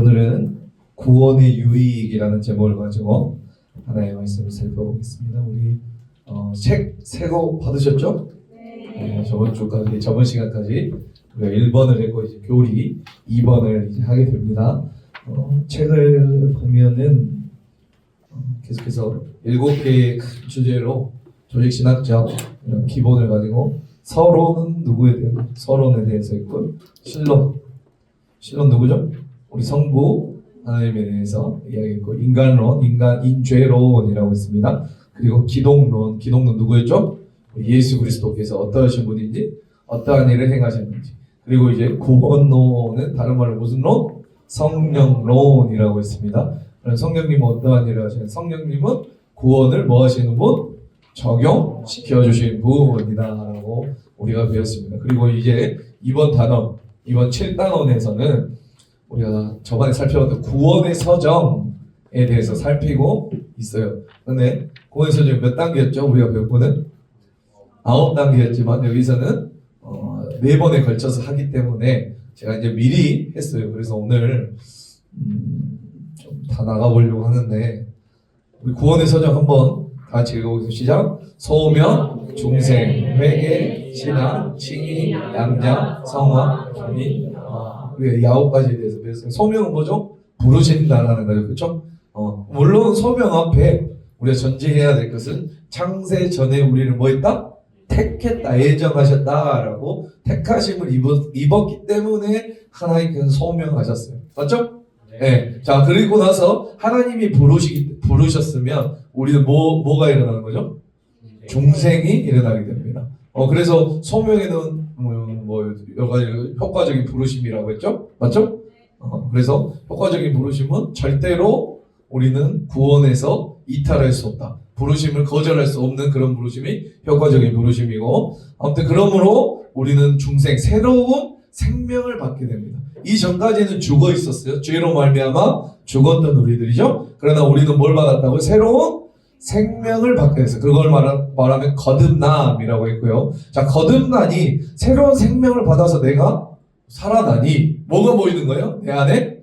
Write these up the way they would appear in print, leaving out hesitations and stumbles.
오늘은 구원의 유익이라는 제목을 가지고 하나의 말씀을 살펴보겠습니다. 우리 책 새 거 받으셨죠? 네. 저번 시간까지 우리가 1번을 했고 이제 교리 2번을 이제 하게 됩니다. 책을 보면은 계속해서 7개의 큰 주제로 조직신학적 이런 기본을 가지고 서론은 서론에 대해서 있고 신론 누구죠? 우리 성부 하나님에 대해서 이야기했고 인간론, 인죄론이라고 있습니다. 그리고 기독론 누구였죠? 예수 그리스도께서 어떠하신 분인지 어떠한 일을 행하셨는지. 그리고 이제 구원론은 다른 말로 무슨 론? 성령론이라고 있습니다. 그럼 성령님은 어떠한 일을 하시는? 성령님은 구원을 뭐 하시는 분? 적용시켜 주신 분이다라고 우리가 배웠습니다. 그리고 이제 이번 7단원에서는 우리가 저번에 살펴봤던 구원의 서정에 대해서 살피고 있어요. 근데 구원의 서정이 몇 단계였죠? 우리가 배운 거는 9단계였지만 여기서는 4번에 걸쳐서 하기 때문에 제가 이제 미리 했어요. 그래서 오늘 좀 다 나가보려고 하는데 우리 구원의 서정 한번 같이 읽어보겠습니다. 시작. 소명, 중생, 회개, 신앙, 칭의, 양자, 성화, 견인. 우리가 9가지에 대해서 배웠어요. 소명은 뭐죠? 부르신다라는 거죠. 그렇죠? 물론 소명 앞에 우리가 전제해야 될 것은 창세 전에 우리를 뭐 했다? 택했다, 예정하셨다라고 택하심을 입었기 때문에 하나님께서 소명하셨어요. 맞죠? 네. 자, 그리고 나서 하나님이 부르셨으면 우리는 뭐가 일어나는 거죠? 중생이 일어나게 됩니다. 그래서 소명에는 여러 가지 효과적인 부르심이라고 했죠? 맞죠? 그래서 효과적인 부르심은 절대로 우리는 구원에서 이탈할 수 없다. 부르심을 거절할 수 없는 그런 부르심이 효과적인 부르심이고, 아무튼 그러므로 우리는 중생, 새로운 생명을 받게 됩니다. 이전까지는 죽어 있었어요. 죄로 말미암아 죽었던 우리들이죠. 그러나 우리는 뭘 받았다고요? 새로운 생명을 받게 됐어요. 그걸 말하면 거듭남이라고 했고요. 자, 거듭나니 새로운 생명을 받아서 내가 살아나니 뭐가 보이는 거예요? 내 안에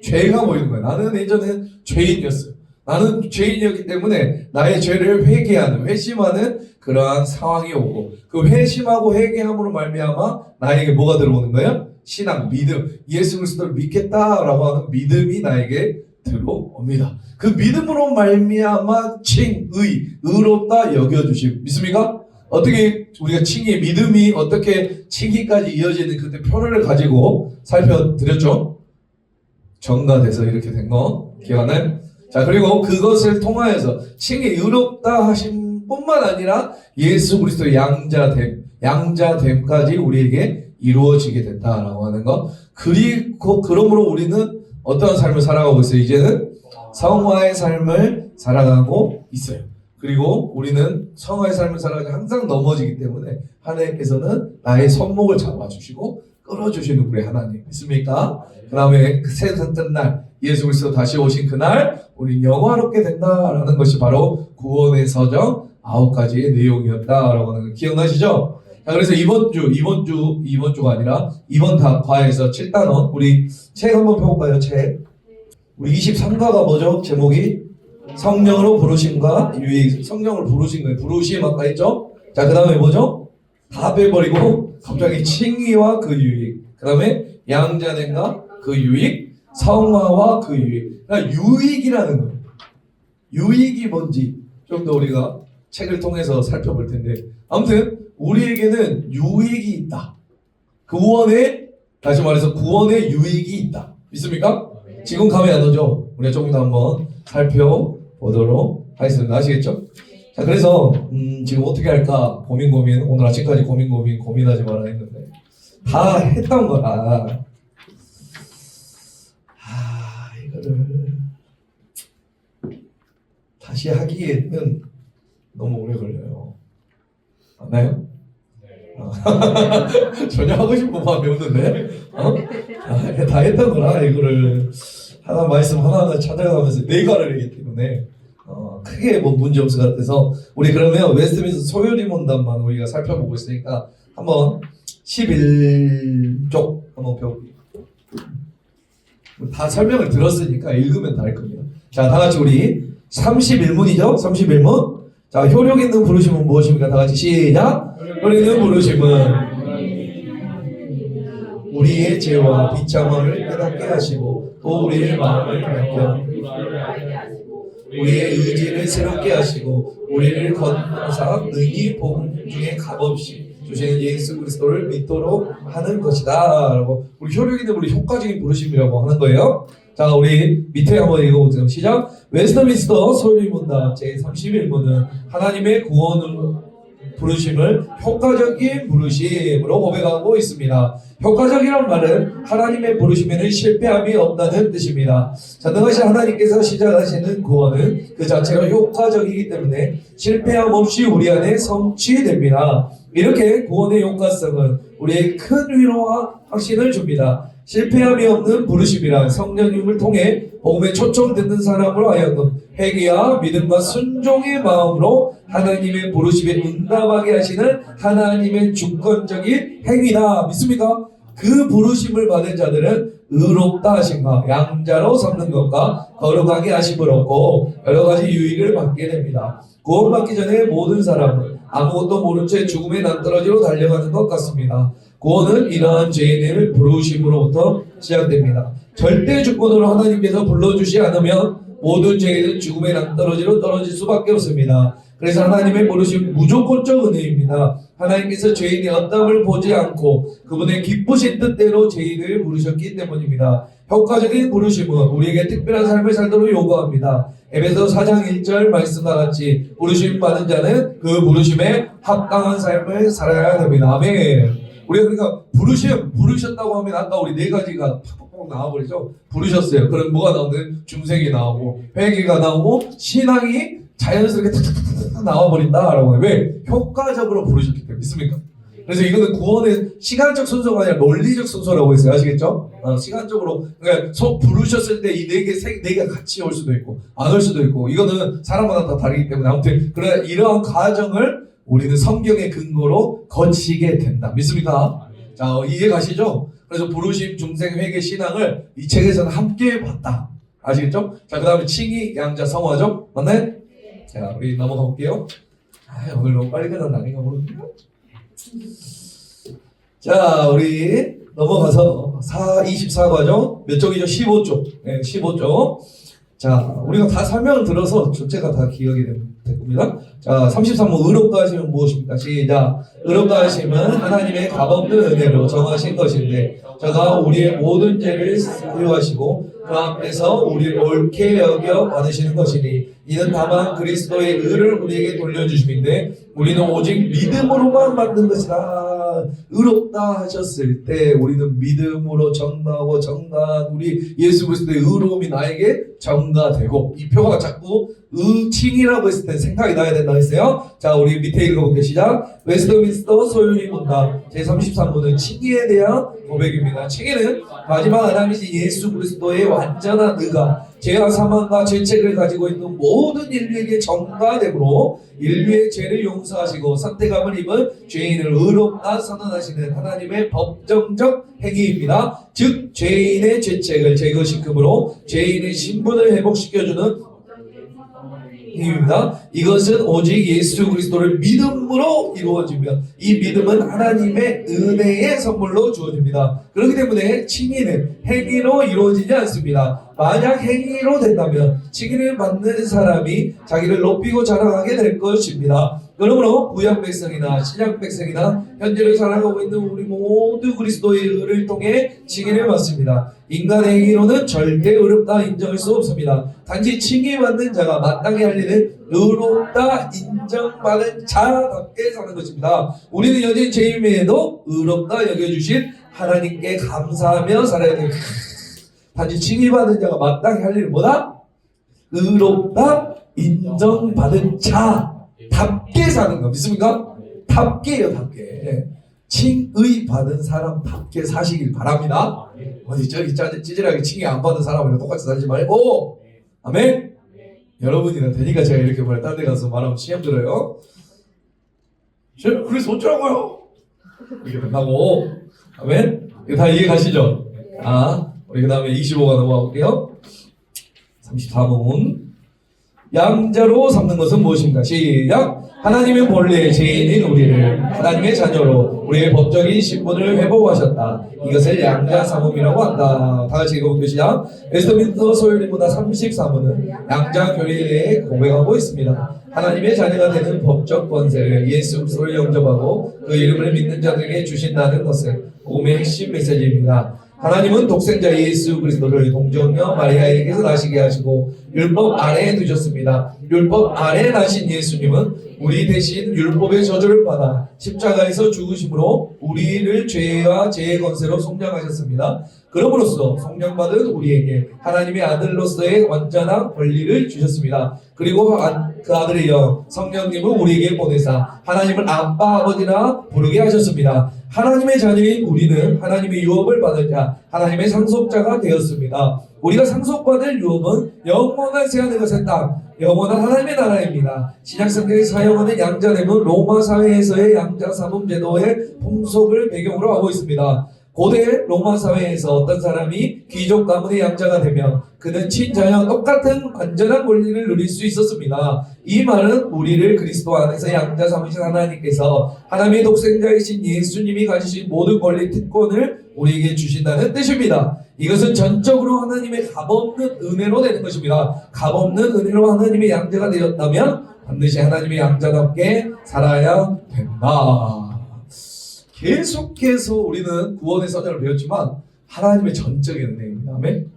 죄가 보이는 거예요. 나는 예전에 죄인이었어요. 나는 죄인이었기 때문에 나의 죄를 회심하는 그러한 상황이 오고, 그 회심하고 회개함으로 말미암아 나에게 뭐가 들어오는 거예요? 신앙, 믿음, 예수 그리스도를 믿겠다라고 하는 믿음이 나에게 들어옵니다. 그 믿음으로 말미암아 의롭다 여겨주심. 믿습니까? 어떻게 우리가 믿음이 어떻게 칭의까지 이어지는 그때 표를 가지고 살펴드렸죠? 정가돼서 이렇게 된 거 기억나요? 자, 그리고 그것을 통하여서 칭의 의롭다 하심 뿐만 아니라 예수 그리스도의 양자됨까지 우리에게 이루어지게 됐다라고 하는 것. 그러므로 우리는 어떠한 삶을 살아가고 있어요? 이제는 성화의 삶을 살아가고 있어요. 그리고 우리는 성화의 삶을 살아가지 항상 넘어지기 때문에 하나님께서는 나의 손목을 잡아주시고 끌어주시는 우리 하나님. 믿습니까? 그 다음에 그 셋째 날 예수 그리스도 다시 오신 그날 우리는 영화롭게 된다라는 것이 바로 구원의 서정 9가지의 내용이었다라고 하는 거 기억나시죠? 자, 그래서 이번 주가 아니라 이번 과에서 7단원 우리 책 한번 펴볼까요? 책. 우리 23가가 뭐죠? 제목이 성령으로 부르심과 유익. 성령을 부르신 거예요. 부르심 아까 했죠? 자, 그 다음에 뭐죠? 다 빼버리고 갑자기 칭의와 그 유익. 그 다음에 양자됨과 그 유익. 성화와 그 유익. 그러니까 유익이라는 거예요. 유익이 뭔지 좀 더 우리가 책을 통해서 살펴볼 텐데, 아무튼 우리에게는 유익이 있다. 다시 말해서 구원의 유익이 있다. 믿습니까? 지금 감이 안 오죠? 우리가 조금 더 한번 살펴보도록 하겠습니다. 아시겠죠? 자, 그래서 지금 어떻게 할까 고민 오늘 아침까지 고민하지 마라 했는데 다 했던 거라 이거를 다시 하기에는 너무 오래 걸려요. 맞나요? 전혀 하고 싶은 마음이 없는데 다 했던 거라 이거를 말씀 하나하나 찾아가면서 내가를 하기 때문에 크게 문제 없을 것 같아서 우리 그러면 웨스트민스터 소요리 문단만 우리가 살펴보고 있으니까 한번 11쪽 한번 펴볼게요. 다 설명을 들었으니까 읽으면 다 할 겁니다. 자, 다 같이 우리 31문이죠? 31문. 자, 효력 있는 부르심은 무엇입니까? 다 같이 시작. 효력 있는 부르심은 우리의 죄와 비참함을 깨닫게 하시고 또 우리의 마음을 밝혀 우리의 의지를 새롭게 하시고 우리를 건너사 능히 복음 중에 값없이 주시는 예수 그리스도를 믿도록 하는 것이다 라고 우리 효력 있는 우리 효과적인 부르심이라고 하는 거예요. 자, 우리 밑에 한번 읽어보세요. 시작. 웨스트민스터 소유문답 제31문은 하나님의 구원을 부르심을 효과적인 부르심으로 고백하고 있습니다. 효과적이란 말은 하나님의 부르심에는 실패함이 없다는 뜻입니다. 전능하신 하나님께서 시작하시는 구원은 그 자체가 효과적이기 때문에 실패함 없이 우리 안에 성취됩니다. 이렇게 구원의 효과성은 우리에게 큰 위로와 확신을 줍니다. 실패함이 없는 부르심이란 성령님을 통해 복음에 초청듣는 사람으로 하여금 회개와 믿음과 순종의 마음으로 하나님의 부르심에 응답하게 하시는 하나님의 주권적인 행위다. 믿습니까? 그 부르심을 받은 자들은 의롭다 하심과 양자로 삼는 것과 거룩하게 하심을 얻고 여러 가지 유익을 받게 됩니다. 구원받기 전에 모든 사람은 아무것도 모른 채 죽음의 낭떠러지로 달려가는 것 같습니다. 구원은 이러한 죄인을 부르심으로부터 시작됩니다. 절대 주권으로 하나님께서 불러주지 않으면 모든 죄인은 죽음의 낭떠러지로 떨어질 수밖에 없습니다. 그래서 하나님의 부르심 무조건적 은혜입니다. 하나님께서 죄인의 어떠함을 보지 않고 그분의 기쁘신 뜻대로 죄인을 부르셨기 때문입니다. 효과적인 부르심은 우리에게 특별한 삶을 살도록 요구합니다. 에베소 4장 1절 말씀과 같이 부르심 받은 자는 그 부르심에 합당한 삶을 살아야 됩니다. 아멘. 우리가 그러니까 부르셨다고 하면 아까 우리 네 가지가 팍팍팍 나와버리죠. 부르셨어요. 그럼 뭐가 나오는? 중생이 나오고 회개가 나오고 신앙이 자연스럽게 탁탁탁탁 나와버린다라고 해요. 왜? 효과적으로 부르셨기 때문에. 믿습니까? 그래서 이거는 구원의 시간적 순서가 아니라 논리적 순서라고 했어요. 아시겠죠? 시간적으로 그러니까 부르셨을 때 이 네 개가 같이 올 수도 있고 안 올 수도 있고 이거는 사람마다 다 다르기 때문에 아무튼 그래 이러한 과정을 우리는 성경의 근거로 거치게 된다. 믿습니까? 자, 이해 가시죠? 그래서 부르심, 중생, 회개, 신앙을 이 책에서는 함께 봤다. 아시겠죠? 자, 그 다음에 칭의, 양자, 성화죠? 맞나요? 자, 우리 넘어가 볼게요. 오늘 너무 빨리 끝난다. 아닌가 모르겠네요. 자, 우리 넘어가서 24과정 몇 쪽이죠? 15쪽. 네, 15쪽. 자, 우리가 다 설명을 들어서 전체가 다 기억이 될 겁니다. 자, 33번 의롭다 하시면 무엇입니까? 시작. 의롭다 하심은 하나님의 값없는 은혜로 정하신 것인데 저가 우리의 모든 죄를 사유하시고 그 앞에서 우리를 옳게 여겨 받으시는 것이니 이는 다만 그리스도의 의를 우리에게 돌려주심인데 우리는 오직 믿음으로만 받는 것이다. 의롭다 하셨을 때 우리는 믿음으로 전가하고 전가한 우리 예수 그리스도의 의로움이 나에게 전가되고 이 표가 자꾸 칭이라고 했을 때 생각이 나야 된다 했어요. 자, 우리 밑에 읽어볼게요. 시작. 웨스트민스터 소유리 문답 제33문은 칭의에 대한 고백입니다. 칭의는 마지막 하나님이신 예수 그리스도의 완전한 의가 죄와 사망과 죄책을 가지고 있는 모든 인류에게 전가됨으로 인류의 죄를 용서하시고 선택함을 입은 죄인을 의롭다 선언하시는 하나님의 법정적 행위입니다. 즉 죄인의 죄책을 제거시킴으로 죄인의 신분을 회복시켜주는 힘입니다. 이것은 오직 예수 그리스도를 믿음으로 이루어지며 이 믿음은 하나님의 은혜의 선물로 주어집니다. 그렇기 때문에 칭의는 행위로 이루어지지 않습니다. 만약 행위로 된다면 칭의를 받는 사람이 자기를 높이고 자랑하게 될 것입니다. 그러므로 구약 백성이나 신약 백성이나 현재를 살아가고 있는 우리 모두 그리스도의 의를 통해 칭의를 받습니다. 인간의 행위로는 절대 의롭다 인정할 수 없습니다. 단지 칭의받는 자가 마땅히 할 일은 의롭다 인정받은 자답게 사는 것입니다. 우리는 여전히 죄임에도 의롭다 여겨주신 하나님께 감사하며 살아야 됩니다. 단지 칭의받은 자가 마땅히 할 일은 뭐다? 의롭다 인정받은 자답게 사는 거 믿습니까? 답게요, 답게. 칭의 받은 사람답게 사시길 바랍니다. 어디 저기 찌질하게 칭의 안 받은 사람이랑 똑같이 살지 말고. 아멘. 여러분이나 되니까 제가 이렇게 말해. 딴 데 가서 말하면 시험 들어요. 그래서 어쩌라고요? 이렇게 하고. 아멘. 이거 다 이해 가시죠? 우리 그 다음에 25가 넘어가 볼게요. 34문. 양자로 삼는 것은 무엇인가? 시작! 하나님은 본래 죄인인 우리를 하나님의 자녀로 우리의 법적인 신분을 회복하셨다. 이것을 양자 삼음이라고 한다. 다 같이 읽어볼게요. 시작! 웨스트민스터 소율인문화 34문은 양자 교리에 대해 고백하고 있습니다. 하나님의 자녀가 되는 법적 권세를 예수 그리스도를 영접하고 그 이름을 믿는 자들에게 주신다는 것은 복음의 핵심 메시지입니다. 하나님은 독생자 예수 그리스도를 동정녀 마리아에게서 나시게 하시고 율법 아래에 두셨습니다. 율법 아래에 나신 예수님은 우리 대신 율법의 저주를 받아 십자가에서 죽으심으로 우리를 죄와 죄의 권세로 속량하셨습니다. 그럼으로써 속량받은 우리에게 하나님의 아들로서의 완전한 권리를 주셨습니다. 그리고 그 아들의 영 성령님을 우리에게 보내사 하나님을 아빠 아버지라 부르게 하셨습니다. 하나님의 자녀인 우리는 하나님의 유업을 받을 자 하나님의 상속자가 되었습니다. 우리가 상속받을 유업은 영원한 새하늘과 땅 영원한 하나님의 나라입니다. 신약성경의 사용하는 양자됨은 로마 사회에서의 양자 삼음 제도의 풍속을 배경으로 하고 있습니다. 고대 로마 사회에서 어떤 사람이 귀족 가문의 양자가 되면 그는 친자와 똑같은 완전한 권리를 누릴 수 있었습니다. 이 말은 우리를 그리스도 안에서 양자 삼으신 하나님께서 하나님의 독생자이신 예수님이 가지신 모든 권리 특권을 우리에게 주신다는 뜻입니다. 이것은 전적으로 하나님의 값없는 은혜로 되는 것입니다. 값없는 은혜로 하나님의 양자가 되었다면 반드시 하나님의 양자답게 살아야 된다. 계속해서 우리는 구원의 선언을 배웠지만 하나님의 전적인 은혜입니다. 아멘.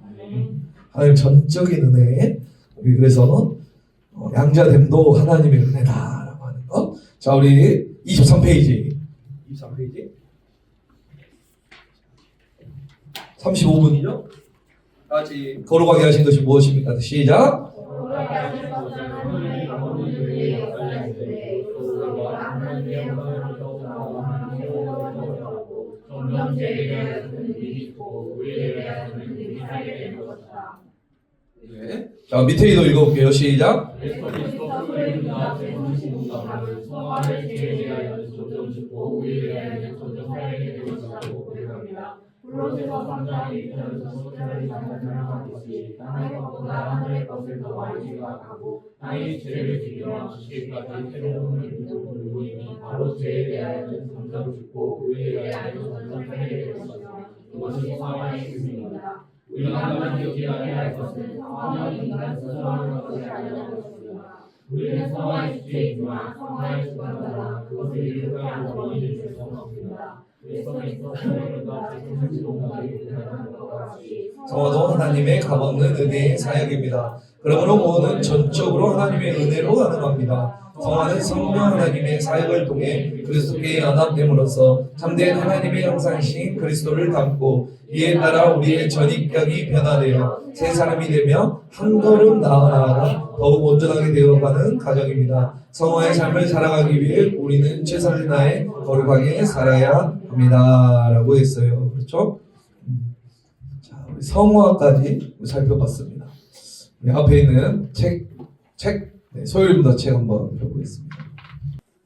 하나님의 전적인 은혜. 우리 그래서 양자됨도 하나님의 은혜다라고 하는 것. 자, 우리 23페이지. 23페이지. 35분이죠? 같이 걸어가게 하신 것이 무엇입니까? 시작. 네. 자, 밑에도 읽어볼게요. 시작. 불로새서 삼장의 이편에서 소자를 장난하듯이 땅의 것보다 하늘의 것을 더 많이 생각하고 땅의 죄를 지기며 주시기까지 새로운 믿음을 부르고 있니 바로 죄에 대하여는 점점 죽고 의에 대하여는 점점 살게 될 것이며 이것이 상황의 기술입니다. 우리가 한번 기억해야 할 것은 상황이 인간 스스로 하는 것이 아니라는 것입니다. 우리는 상황의 주체이지만 상황의 주관자라 그것을 이루게 하는 원인을 줄 수는 없습니다. 성화도 하나님의 값없는 은혜의 사역입니다. 그러므로 구원은 전적으로 하나님의 은혜로 가능합니다. 성화는 성령 하나님의 사역을 통해 그리스도께 연합됨으로써 참된 하나님의 형상이신 그리스도를 담고 이에 따라 우리의 전인격이 변화되어 새 사람이 되며 한 걸음 나아가 더욱 온전하게 되어가는 과정입니다. 성화의 삶을 살아가기 위해 우리는 최선을 다해 거룩하게 살아야 합니다. 라고 했어요. 그렇죠? 자, 우리 성화까지 살펴봤습니다. 우리 앞에 있는 소율입니다. 책 한번 펴보겠습니다.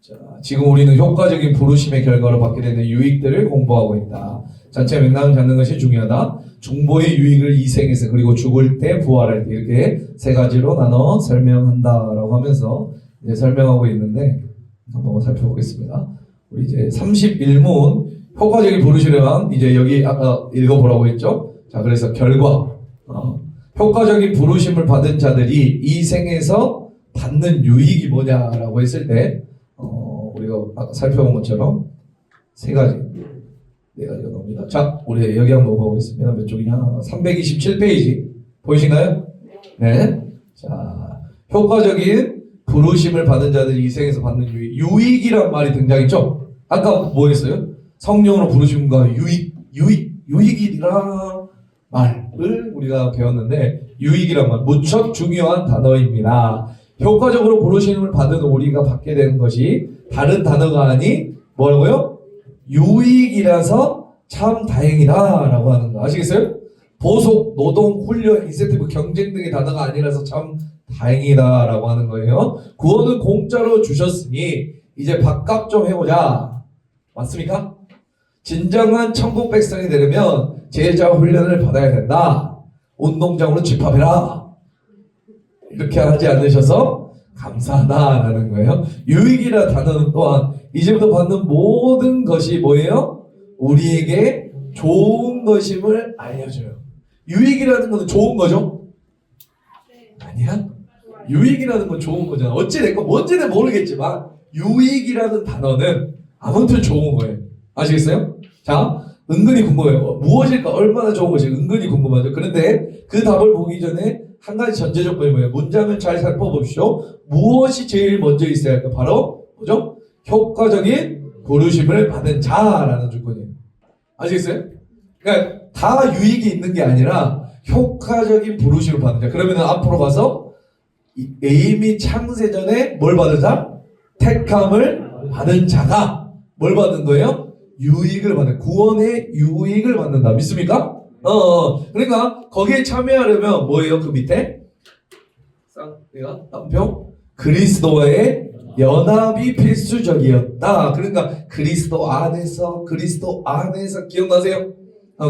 자, 지금 우리는 효과적인 부르심의 결과로 받게 되는 유익들을 공부하고 있다. 전체 맥락을 잡는 것이 중요하다. 중보의 유익을 이 생에서 그리고 죽을 때 부활할 때 이렇게 세 가지로 나눠 설명한다라고 하면서 이제 설명하고 있는데 한번 살펴보겠습니다. 우리 이제 31문 효과적인 부르심이란 이제 여기 아까 읽어보라고 했죠. 자, 그래서 결과 효과적인 부르심을 받은 자들이 이 생에서 받는 유익이 뭐냐라고 했을 때 우리가 아까 살펴본 것처럼 세 가지 네 가지가 나옵니다. 자, 우리 여기 한번 보겠습니다. 몇 쪽이냐? 327페이지 보이신가요? 네. 자, 효과적인 부르심을 받은 자들이 이 생에서 받는 유익. 유익이란 말이 등장했죠? 아까 뭐 했어요? 성령으로 부르심과 유익이란 말을 우리가 배웠는데 유익이란 말 무척 중요한 단어입니다. 효과적으로 부르심을 받은 우리가 받게 되는 것이 다른 단어가 아니 뭐라고요? 유익이라서 참 다행이다 라고 하는 거 아시겠어요? 보속, 노동, 훈련, 인센티브, 경쟁 등의 단어가 아니라서 참 다행이다 라고 하는 거예요. 구원은 공짜로 주셨으니 이제 밥값 좀 해보자. 맞습니까? 진정한 천국 백성이 되려면 제자 훈련을 받아야 된다. 운동장으로 집합해라. 이렇게 하지 않으셔서 감사하다라는 거예요. 유익이라 단어는 또한 이제부터 받는 모든 것이 뭐예요? 우리에게 좋은 것임을 알려줘요. 유익이라는 것은 좋은 거죠? 아니야? 유익이라는 건 좋은 거잖아. 어찌됐건 뭔지는 모르겠지만 유익이라는 단어는 아무튼 좋은 거예요. 아시겠어요? 자, 은근히 궁금해요. 무엇일까? 얼마나 좋은 것이 은근히 궁금하죠. 그런데 그 답을 보기 전에 한 가지 전제 조건이 뭐예요? 문장을 잘 살펴보십시오. 무엇이 제일 먼저 있어야 할까? 바로 뭐죠? 효과적인 부르심을 받은 자라는 조건이에요. 아시겠어요? 그러니까 다 유익이 있는 게 아니라 효과적인 부르심을 받는 자. 그러면 앞으로 가서 에임이 창세 전에 뭘 받은 자? 택함을 받은 자가 뭘 받는 거예요? 유익을 받는, 구원의 유익을 받는다. 믿습니까? 그러니까 거기에 참여하려면 뭐예요? 그 밑에 쌍내가 남편 그리스도와의 연합이 필수적이었다. 그러니까 그리스도 안에서 기억나세요?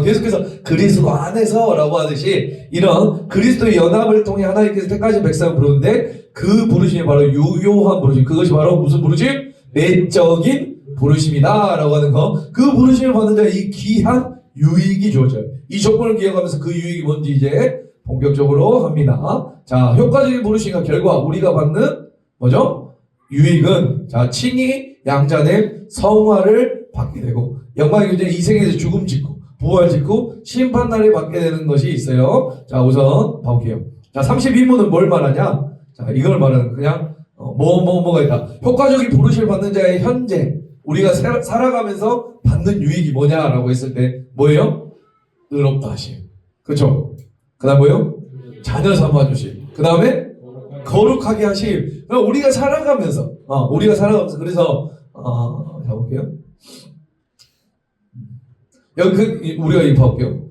계속해서 그리스도 안에서라고 하듯이 이런 그리스도의 연합을 통해 하나님께서 택하신 백성을 부르는데 그 부르심이 바로 유효한 부르심. 그것이 바로 무슨 부르심? 내적인 부르심이다 라고 하는 거. 그 부르심을 받는 자의 이 귀한 유익이 주어져요. 이 조건을 기억하면서 그 유익이 뭔지 이제 본격적으로 합니다. 자, 효과적인 부르심과 결과 우리가 받는 뭐죠? 유익은 자, 칭의 양자된 성화를 받게 되고 영광의 이제 이 세계에서 죽음 짓고 부활 짓고 심판날에 받게 되는 것이 있어요. 자, 우선 봐볼게요. 자, 32문은 뭘 말하냐? 자, 이걸 말하는 그냥 뭐가 있다. 효과적인 부르심을 받는 자의 현재 우리가 살아가면서 받는 유익이 뭐냐라고 했을 때 뭐예요? 의롭다 하심. 그렇죠? 그 다음 뭐예요? 자녀 삼아주심. 그 다음에 거룩하게 하심. 우리가 살아가면서 그래서 자 볼게요. 여기 우리가 이거 봐볼게요.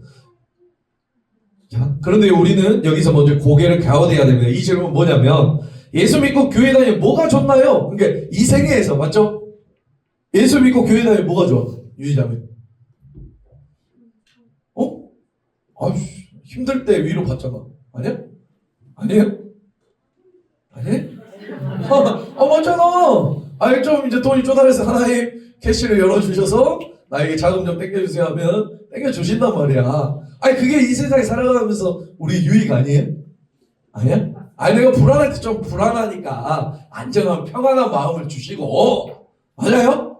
자, 그런데 우리는 여기서 먼저 고개를 갸웃해야 됩니다. 이 질문은 뭐냐면 예수 믿고 교회 다니면 뭐가 좋나요? 그러니까 이 생애에서 맞죠? 예수 믿고 교회 다니면 뭐가 좋아? 유지자매. 아유, 힘들 때 위로 받잖아. 아니야? 아니에요? 아니? 맞잖아. 아니, 좀 이제 돈이 쪼달아서 하나님 캐시를 열어주셔서 나에게 자금 좀 땡겨주세요 하면 땡겨주신단 말이야. 아니, 그게 이 세상에 살아가면서 우리 유익 아니에요? 아니야? 아니, 내가 불안할 때 좀 불안하니까 안정한 평안한 마음을 주시고. 맞아요?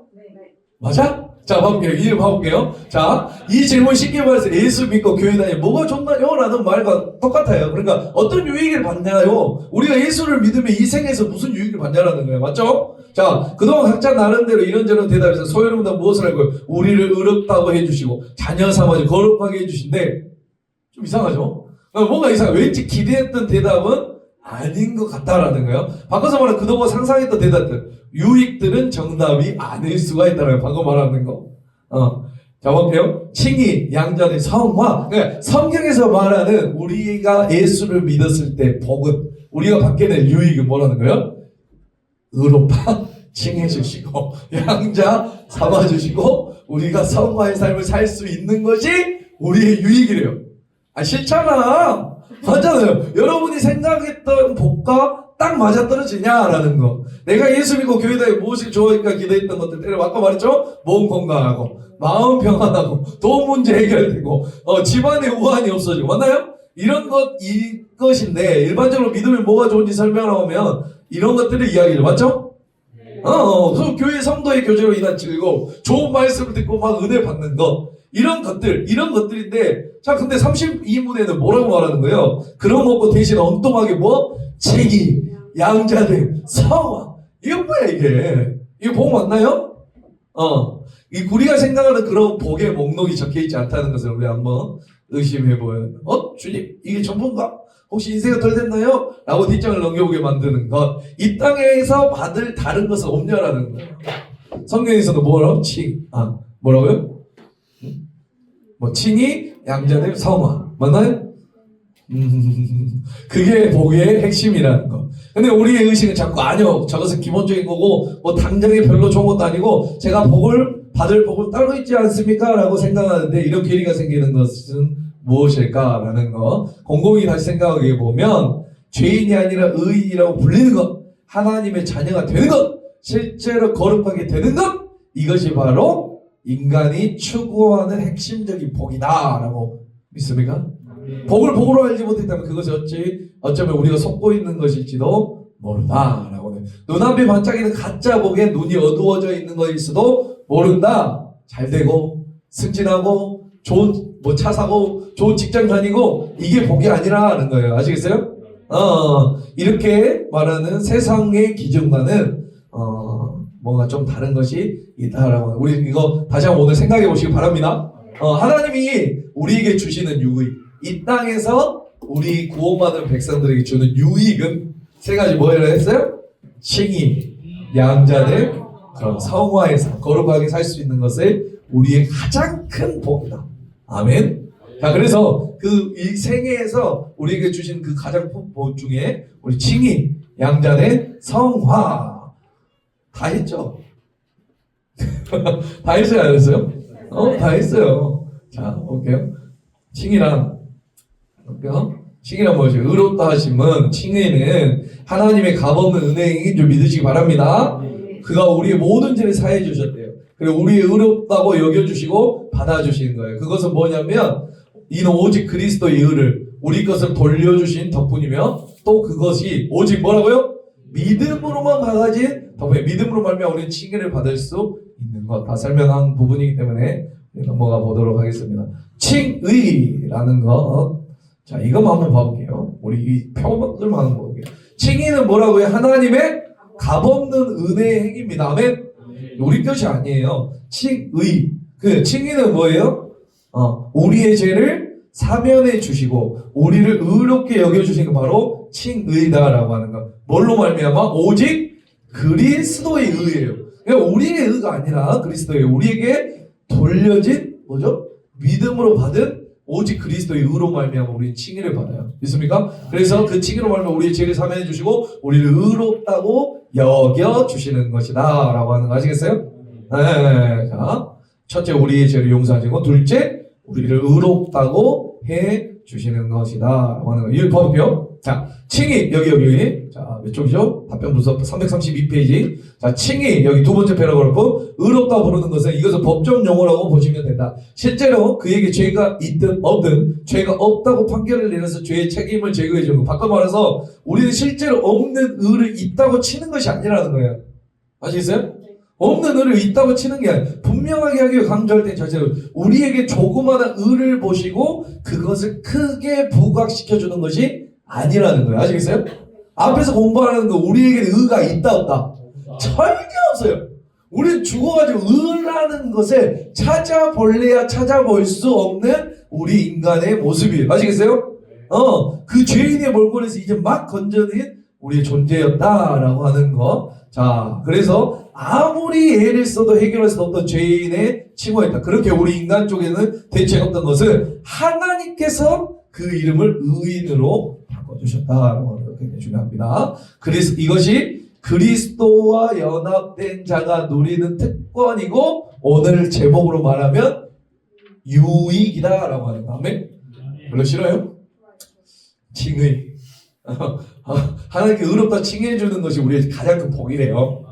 맞아? 자, 봐볼게요. 자, 이 질문 쉽게 말해서 예수 믿고 교회 다니면 뭐가 좋나요? 라는 말과 똑같아요. 그러니까 어떤 유익을 받냐요? 우리가 예수를 믿으면 이 생에서 무슨 유익을 받냐라는 거예요. 맞죠? 자, 그동안 각자 나름대로 이런저런 대답해서 소여러분들 무엇을 알고 우리를 의롭다고 해주시고 자녀 삼아서 거룩하게 해주신데 좀 이상하죠? 뭔가 이상해. 왠지 기대했던 대답은 아닌 것 같다라는 거예요. 바꿔서 말하면 그동안 상상했던 대답들 유익들은 정답이 아닐 수가 있다는 거예요. 방금 말하는 거. 자, 볼게요. 칭의, 양자의 성화. 그러니까 성경에서 말하는 우리가 예수를 믿었을 때 복은 우리가 받게 될 유익은 뭐라는 거예요? 의롭다 칭해 주시고 양자 삼아 주시고 우리가 성화의 삶을 살 수 있는 것이 우리의 유익이래요. 싫잖아. 맞잖아요. 여러분이 생각했던 복과 딱 맞아떨어지냐라는 거. 내가 예수 믿고 교회 다니고 무엇이 좋으니까 기대했던 것들 때려 아까 말했죠? 몸 건강하고 마음 평안하고 돈 문제 해결되고 집안에 우환이 없어지고 맞나요? 이런 이것인데 일반적으로 믿으면 뭐가 좋은지 설명하면 이런 것들을 이야기를 맞죠? 그래서 교회 성도의 교제로 인한 즐거움 좋은 말씀을 듣고 막 은혜 받는 것 이런 것들인데 자 근데 32문에는 뭐라고 말하는 거예요? 그런 것고 대신 엉뚱하게 칭의, 양자됨, 성화 이거 뭐야 이게? 이거 복 맞나요? 우리가 생각하는 그런 복의 목록이 적혀있지 않다는 것을 우리 한번 의심해보아요. 주님 이게 전부인가? 혹시 인생이 덜 됐나요? 라고 뒷장을 넘겨보게 만드는 것. 이 땅에서 받을 다른 것은 없냐라는 거예요. 성경에서도 뭐라고요? 칭의, 양자됨, 성화. 맞나요? 그게 복의 핵심이라는 거. 근데 우리의 의식은 자꾸 아니요. 저것은 기본적인 거고 당장에 별로 좋은 것도 아니고 제가 복을 받을 복은 따로 있지 않습니까? 라고 생각하는데 이런 괴리가 생기는 것은 무엇일까라는 거 곰곰이 다시 생각해 보면 죄인이 아니라 의인이라고 불리는 것, 하나님의 자녀가 되는 것, 실제로 거룩하게 되는 것, 이것이 바로 인간이 추구하는 핵심적인 복이다라고 믿습니까? 복을 복으로 알지 못했다면 그것이 어쩌면 우리가 속고 있는 것일지도 모른다라고. 눈앞에 반짝이는 가짜 복에 눈이 어두워져 있는 것일 수도 모른다. 잘 되고 승진하고 좋은 차 사고 좋은 직장 다니고 이게 복이 아니라는 거예요. 아시겠어요? 이렇게 말하는 세상의 기준과는 뭔가 좀 다른 것이 있다라고. 우리 이거 다시 한번 오늘 생각해 보시기 바랍니다. 하나님이 우리에게 주시는 유익, 이 땅에서 우리 구원받은 백성들에게 주는 유익은 세 가지 뭐라 했어요? 칭의, 양자된 그런 성화에서 거룩하게 살 수 있는 것을 우리의 가장 큰 복이다. 아멘. 자, 그래서 그 이 생애에서 우리에게 주신 그 가장 큰 복 중에 우리 칭의, 양자된 성화 다 했죠? 다 했어요, 안 했어요? 다 했어요. 자, 볼게요. 칭의란 볼게요. 칭의란 무엇이? 의롭다 하심은, 칭의는 하나님의 값없는 은혜인 줄 믿으시기 바랍니다. 그가 우리의 모든 죄를 사해 주셨대요. 그리고 우리의 의롭다고 여겨주시고 받아주시는 거예요. 그것은 뭐냐면 이는 오직 그리스도의 의를 우리 것을 돌려주신 덕분이며 또 그것이 오직 뭐라고요? 믿음으로만 받아진 덕분에 믿음으로 말미암아 우리는 칭의를 받을 수 있는 것. 다 설명한 부분이기 때문에 넘어가 보도록 하겠습니다. 칭의라는 것. 자, 이것만 한번 봐볼게요. 우리 이 표본들만 한번 볼게요. 칭의는 뭐라고요? 하나님의 값없는 은혜의 행위입니다. 아멘? 우리 뜻이 아니에요. 칭의. 그 칭의는 뭐예요? 우리의 죄를 사면해 주시고 우리를 의롭게 여겨주신 게 바로 칭의다라고 하는 거. 뭘로 말미암아? 오직 그리스도의 의예요. 그러니까 우리의 의가 아니라 그리스도의 우리에게 돌려진 뭐죠? 믿음으로 받은 오직 그리스도의 의로 말미암아 우리는 칭의를 받아요. 믿습니까? 그래서 그 칭의로 말미암아 우리의 죄를 사면해 주시고 우리를 의롭다고 여겨 주시는 것이다 라고 하는 거 아시겠어요? 네. 자, 첫째 우리의 죄를 용서하시고 둘째 우리를 의롭다고 해 주시는 것이다 라고 하는 거. 이거 봐볼게요. 자, 칭의 여기 자, 몇 쪽이죠? 답변 분석 332페이지. 자, 칭의 여기 두 번째 패러그래프. 의롭다 부르는 것은 이것은 법정 용어라고 보시면 된다. 실제로 그에게 죄가 있든 없든 죄가 없다고 판결을 내려서 죄의 책임을 제거해 주는 거. 바꿔 말해서 우리는 실제로 없는 의를 있다고 치는 것이 아니라는 거예요. 아시겠어요? 없는 의를 있다고 치는 게 아니라 분명하게 하기 위해 강조할 때 자체로 우리에게 조그마한 의를 보시고 그것을 크게 부각시켜주는 것이 아니라는 거예요. 아시겠어요? 앞에서 공부하는 거 우리에게 의가 있다 없다? 전혀 없어요. 우리는 죽어가지고 의라는 것을 찾아볼래야 찾아볼 수 없는 우리 인간의 모습이에요. 아시겠어요? 그 죄인의 몰골에서 이제 막 건져낸 우리의 존재였다라고 하는 거. 자, 그래서 아무리 애를 써도 해결할 수 없던 죄인의 칭호였다. 그렇게 우리 인간 쪽에는 대책 없던 것을 하나님께서 그 이름을 의인으로 바꿔주셨다라고 하는 거 굉장히 중요합니다. 그래서 이것이 그리스도와 연합된 자가 누리는 특권이고 오늘 제목으로 말하면 유익이다라고 하는 거. 아멘? 별로 싫어요? 칭의. 하나님께 의롭다 칭해 주는 것이 우리의 가장 큰 복이래요.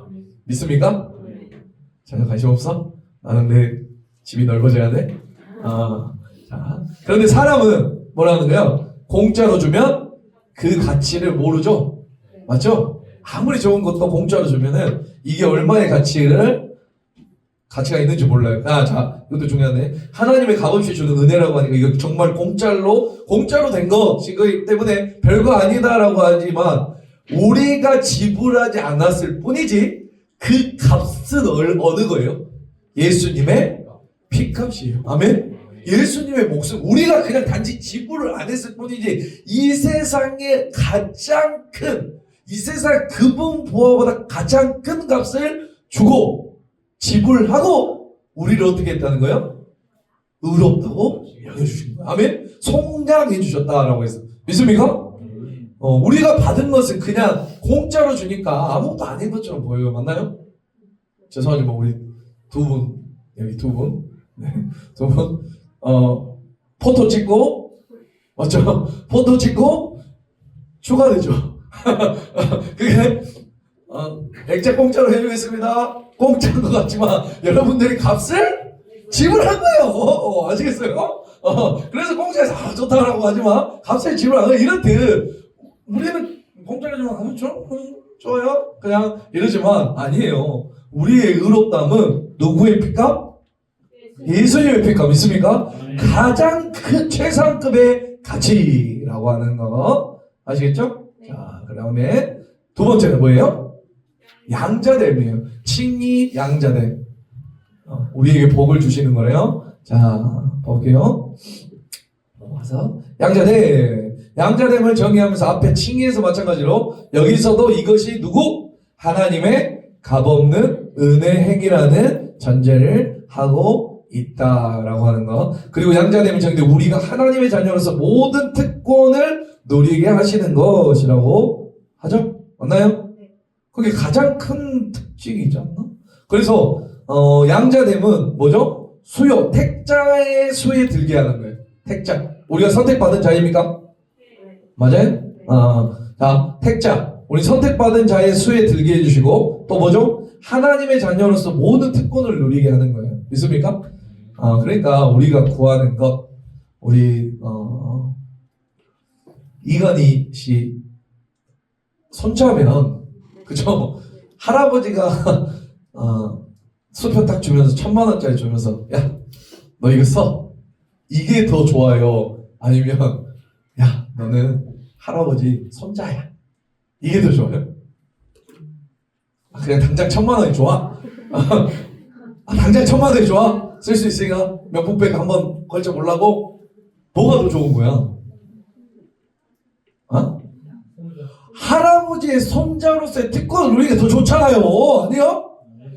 믿습니까? 전혀 관심 없어? 나는 내 집이 넓어져야 돼? 자, 그런데 사람은 뭐라는 거예요? 공짜로 주면 그 가치를 모르죠? 맞죠? 아무리 좋은 것도 공짜로 주면은 이게 얼마의 가치가 있는지 몰라요. 자, 이것도 중요하네. 하나님의 값없이 주는 은혜라고 하니까 이거 정말 공짜로 된 것이기 때문에 별거 아니다라고 하지만 우리가 지불하지 않았을 뿐이지 그 값은 어느 거예요? 예수님의 피값이에요. 아멘? 예수님의 목숨, 우리가 그냥 단지 지불을 안 했을 뿐이지 이 세상에 가장 큰, 이 세상 그분 보화보다 가장 큰 값을 주고 지불하고 우리를 어떻게 했다는 거예요? 의롭다고 여겨주신 거예요. 아멘? 송장해 주셨다라고 해서 믿습니까? 우리가 받은 것은 그냥 공짜로 주니까 아무것도 아닌 것처럼 보여요. 맞나요? 죄송하지만 우리 두 분 여기 두 분, 네, 두 분, 포토 찍고, 맞죠? 포토 찍고 추가되죠. 그게 액자 공짜로 해주겠습니다. 공짜인 것 같지만 여러분들이 값을 지불한 거예요. 아시겠어요? 그래서 공짜에서 좋다라고 하지만 값을 지불한 거예요. 이렇듯 우리는 공짜로 주면 좋아요. 그냥 이러지만 아니에요. 우리의 의롭다함은 누구의 피값? 예수님의 피값 믿습니까? 가장 큰 최상급의 가치라고 하는 거 아시겠죠? 자, 그 다음에 두 번째는 뭐예요? 양자됨이에요. 칭의 양자됨. 우리에게 복을 주시는 거래요. 자, 볼게요. 넘어가서 양자됨. 양자됨을 정의하면서 앞에 칭의에서 마찬가지로 여기서도 이것이 누구? 하나님의 값없는 은혜 행위라는 전제를 하고 있다라고 하는 거. 그리고 양자됨을 정의되 우리가 하나님의 자녀로서 모든 특권을 누리게 하시는 것이라고 하죠? 맞나요? 그게 가장 큰 특징이지 않나? 그래서 양자됨은 뭐죠? 수요, 택자의 수에 들게 하는 거예요. 택자. 우리가 선택받은 자입니까? 맞아요? 자, 택자. 우리 선택받은 자의 수에 들게 해주시고 또 뭐죠? 하나님의 자녀로서 모든 특권을 누리게 하는 거예요. 믿습니까? 그러니까 우리가 구하는 것, 우리 이건희 씨 손자면 그죠? 할아버지가 수표 딱 주면서 1,000,000원짜리 주면서 야, 너 이거 써. 이게 더 좋아요. 아니면 야, 너는 할아버지 손자야. 이게 더 좋아요? 그냥 당장 1,000,000원이 좋아? 당장 1,000,000원이 좋아? 쓸 수 있으니까 명품백 한번 걸쳐 보려고? 뭐가 더 좋은 거야? 할아버지의 손자로서의 특권을 누리는 게 더 좋잖아요. 아니요?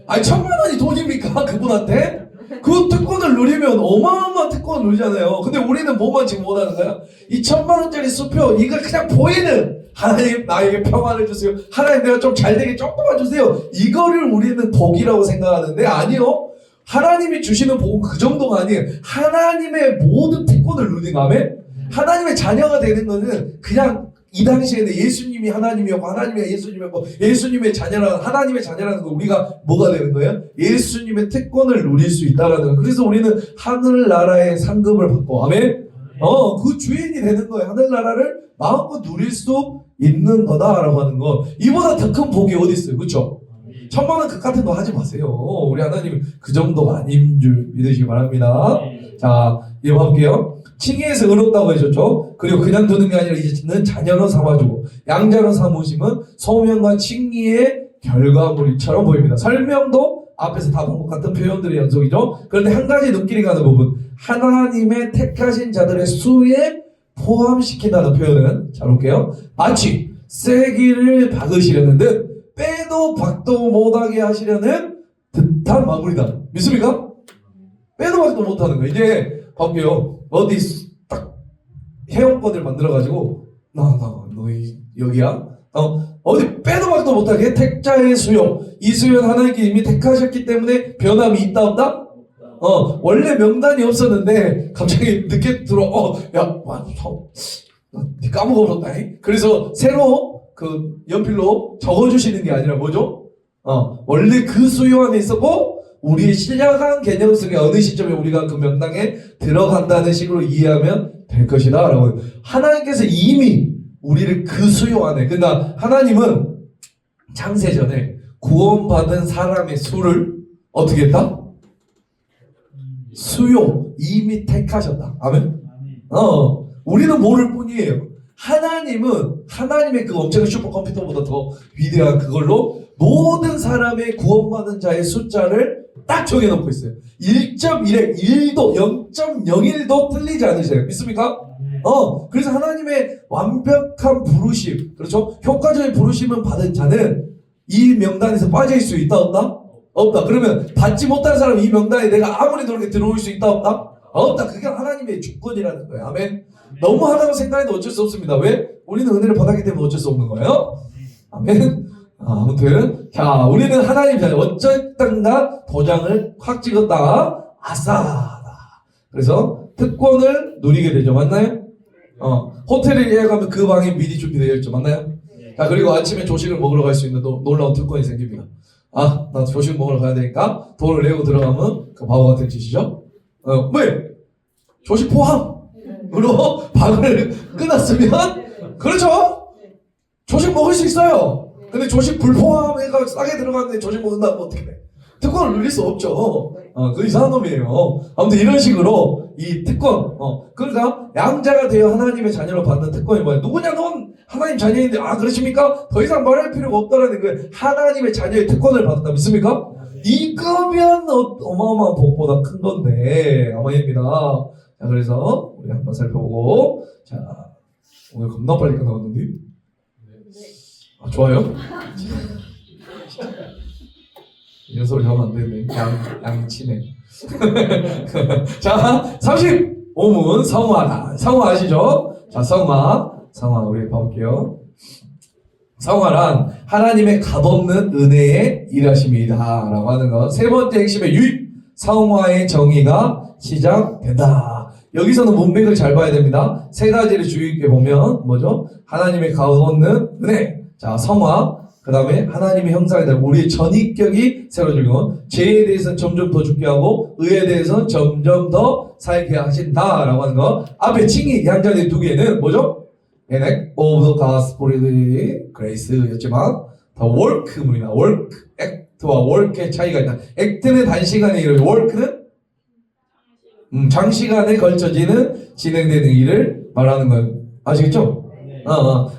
아니 1,000,000원이 돈입니까? 그분한테? 그 특권을 누리면 어마어마한 특권을 누리잖아요. 근데 우리는 뭐만 지금 원하는 거야? 이 1,000,000원짜리 수표 이거 그냥 보이는 하나님 나에게 평안을 주세요. 하나님 내가 좀 잘되게 조금만 주세요. 이거를 우리는 복이라고 생각하는데 아니요. 하나님이 주시는 복은 그 정도가 아니에요. 하나님의 모든 특권을 누리는 거면 하나님의 자녀가 되는 거는 그냥 이 당시에는 예수님이 하나님이었고 하나님이 예수님이었고 예수님의 자녀라는 하나님의 자녀라는 거 우리가 뭐가 되는 거예요? 예수님의 특권을 누릴 수 있다라는 거. 그래서 우리는 하늘나라의 상급을 받고 아멘. 그 주인이 되는 거예요. 하늘나라를 마음껏 누릴 수 있는 거다라고 하는 거. 이보다 더 큰 복이 어디 있어요, 그렇죠? 1,000,000원 그 같은 거 하지 마세요. 우리 하나님 그 정도가 아닌 줄 믿으시기 바랍니다. 자, 이거 볼게요. 칭의에서 의롭다고 해줬죠. 그리고 그냥 두는 게 아니라 이제는 자녀로 삼아주고 양자로 삼으심은 소명과 칭의의 결과물처럼 보입니다. 설명도 앞에서 다 본 것 같은 표현들의 연속이죠. 그런데 한 가지 눈길이 가는 부분, 하나님의 택하신 자들의 수에 포함시킨다는 표현은 잘 볼게요. 마치 쐐기를 박으시려는 듯 빼도 박도 못하게 하시려는 듯한 마무리다. 믿습니까? 빼도 박도 못하는 거. 이제 볼게요. 어디 딱 회원권을 만들어가지고 너 여기야? 어디 빼도 박도 못하게 택자의 수요. 이 수요는 하나님께 이미 택하셨기 때문에 변함이 있다 없다? 원래 명단이 없었는데 갑자기 늦게 들어. 네 까먹어버렸다. 그래서 새로 그 연필로 적어주시는 게 아니라 뭐죠? 원래 그 수요 안에 있었고 우리의 신약한 개념 속에 어느 시점에 우리가 그 명당에 들어간다는 식으로 이해하면 될 것이다 라고. 하나님께서 이미 우리를 그 수요 안에, 그러니까 하나님은 창세전에 구원받은 사람의 수를 어떻게 했다? 수요 이미 택하셨다. 아멘. 우리는 모를 뿐이에요. 하나님은 하나님의 그 엄청난 슈퍼컴퓨터보다 더 위대한 그걸로 모든 사람의 구원받은 자의 숫자를 딱 정해놓고 있어요. 1.1에 1도 0.01도 틀리지 않으세요. 믿습니까? 그래서 하나님의 완벽한 부르심, 그렇죠? 효과적인 부르심을 받은 자는 이 명단에서 빠질 수 있다 없다? 없다. 그러면 받지 못한 사람 이 명단에 내가 아무리 노력해 들어올 수 있다 없다? 없다. 그게 하나님의 주권이라는 거예요. 아멘. 너무 하다고 생각해도 어쩔 수 없습니다. 왜? 우리는 은혜를 받았기 때문에 어쩔 수 없는 거예요. 아멘. 아무튼 자 우리는 하나님 자녀 어쨌든가 도장을 확 찍었다 아싸다. 그래서 특권을 누리게 되죠. 맞나요? 호텔을 예약하면 그 방이 미리 준비되어 있죠. 맞나요? 자 그리고 아침에 조식을 먹으러 갈 수 있는 놀라운 특권이 생깁니다. 나 조식 먹으러 가야 되니까 돈을 내고 들어가면 그 바보 같은 짓이죠. 왜? 조식 포함으로 방을 끊었으면 그렇죠? 조식 먹을 수 있어요. 근데 조식 불포함해가 싸게 들어갔는데 조식 먹는다면 어떻게 돼? 특권을 누릴 수 없죠. 그 이상한 놈이에요. 아무튼 이런 식으로 이 특권, 그러니까 양자가 되어 하나님의 자녀를 받는 특권이 뭐야? 누구냐? 넌 하나님 자녀인데, 그러십니까? 더 이상 말할 필요가 없다라는 거예요. 하나님의 자녀의 특권을 받았다. 믿습니까? 이거면 어마어마한 복보다 큰 건데, 아마입니다. 자, 그래서 우리 한번 살펴보고, 자, 오늘 겁나 빨리 끝나갔는데? 좋아요? 이런 소리 하면 안 되네. 양치네. 자, 35문 성화다. 성화 아시죠? 자, 성화 우리 봐볼게요. 성화란 하나님의 값없는 은혜의 일하심이다 라고 하는 것. 세 번째 핵심의 유익, 성화의 정의가 시작된다. 여기서는 문맥을 잘 봐야 됩니다. 세 가지를 주의 있게 보면 뭐죠? 하나님의 값없는 은혜, 자 성화, 그 다음에 하나님의 형상에 대한 우리의 전인격이 새로지고, 죄에 대해서는 점점 더 죽게 하고 의에 대해서는 점점 더 살게 하신다라고 하는 거. 앞에 칭의 양자된 두 개는 뭐죠? An act of the gospel grace였지만 더 work입니다. work, act와 work의 차이가 있다. act는 단시간에 이루어지고 work는 장시간에 걸쳐지는 진행되는 일을 말하는 거예요. 아시겠죠?